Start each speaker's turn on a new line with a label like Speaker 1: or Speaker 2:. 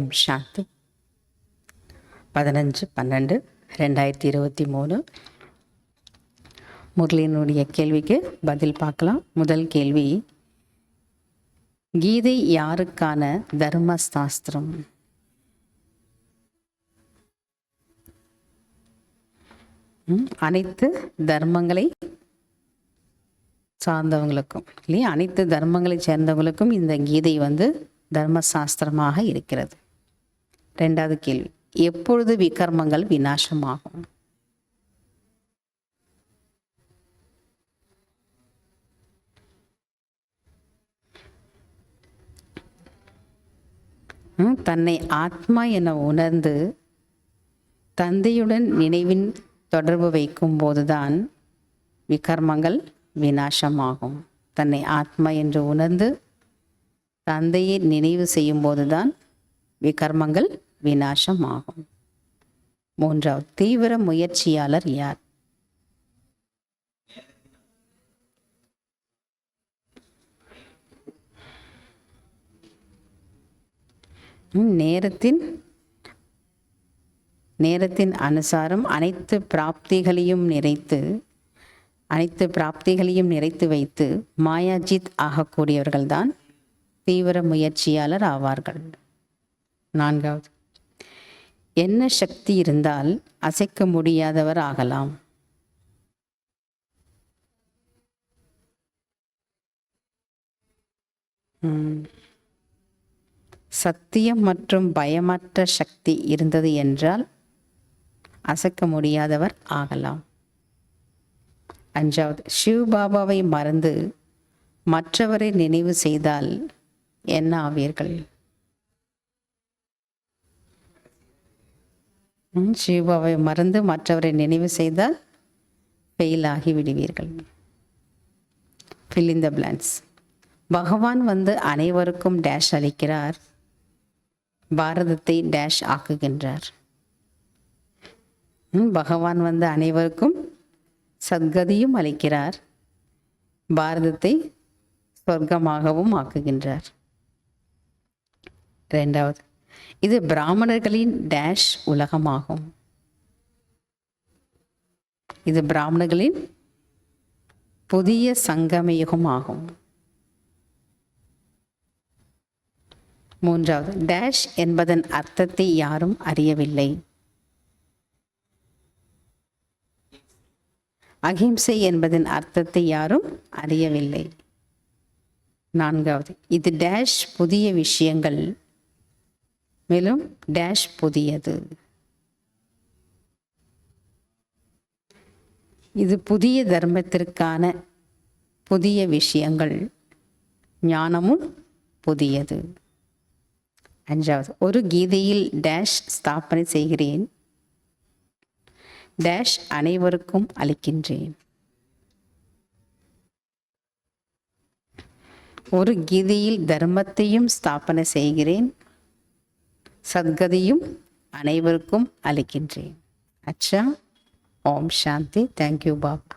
Speaker 1: ஓம் சாந்தி. 15/12/2023 முரளியினுடைய கேள்விக்கு பதில் பார்க்கலாம். முதல் கேள்வி, கீதை யாருக்கான தர்ம சாஸ்திரம்? அனைத்து தர்மங்களை சார்ந்தவங்களுக்கும் இல்லையா, அனைத்து தர்மங்களை சேர்ந்தவங்களுக்கும் இந்த கீதை தர்ம சாஸ்திரமாக இருக்கிறது. ரெண்டாவது கேள்வி, எப்பொழுது விகர்மங்கள் விநாசமாகும்? தன்னை ஆத்மா என உணர்ந்து தந்தையுடன் நினைவின் தொடர்பு வைக்கும் போதுதான் விகர்மங்கள் விநாசமாகும். தன்னை ஆத்மா என்று உணர்ந்து தந்தையை நினைவு செய்யும் போதுதான் விகர்மங்கள் விநாசமாகும். மூன்றாவது, தீவிர முயற்சியாளர் யார்? நேரத்தின் அனுசாரம் அனைத்து பிராப்திகளையும் நிறைத்து வைத்து மாயாஜித் ஆகக்கூடியவர்கள்தான் தீவிர முயற்சியாளர் ஆவார்கள். நான்காவது, என்ன சக்தி இருந்தால் அசைக்க முடியாதவர் ஆகலாம்? சத்தியம் மற்றும் பயமற்ற சக்தி இருந்தது என்றால் அசைக்க முடியாதவர் ஆகலாம். அஞ்சாவது, சிவபாபாவை மறந்து மற்றவரை நினைவு செய்தால் என்ன ஆவீர்கள்? சிவபாபாவை மறந்து மற்றவரை நினைவு செய்தால் ஃபெயில் ஆகி விடுவீர்கள். fill in the blanks. பகவான் அனைவருக்கும் டேஷ் அளிக்கிறார், பாரதத்தை டேஷ் ஆக்குகின்றார். பகவான் அனைவருக்கும் சத்கதியும் அளிக்கிறார், பாரதத்தை சொர்க்கமாகவும் ஆக்குகின்றார். இரண்டாவது, இது பிராமணர்களின் டேஷ் உலகமாகும். இது பிராமணர்களின் புதிய சங்கமயுகம் ஆகும். மூன்றாவது, டேஷ் என்பதன் அர்த்தத்தை யாரும் அறியவில்லை. அகிம்சை என்பதன் அர்த்தத்தை யாரும் அறியவில்லை. நான்காவது, இது டேஷ் புதிய விஷயங்கள், மேலும் டேஷ் புதியது. இது புதிய தர்மத்திற்கான புதிய விஷயங்கள், ஞானமும் புதியது. அஞ்சாவது, ஒரு கீதையில் டேஷ் ஸ்தாபனை செய்கிறேன், டேஷ் அனைவருக்கும் அளிக்கின்றேன். ஒரு கீதையில் தர்மத்தையும் ஸ்தாபனை செய்கிறேன், சத்கதியும் அனைவருக்கும் அளிக்கின்றேன். அச்சா. ஓம் சாந்தி. தேங்க்யூ பாபா.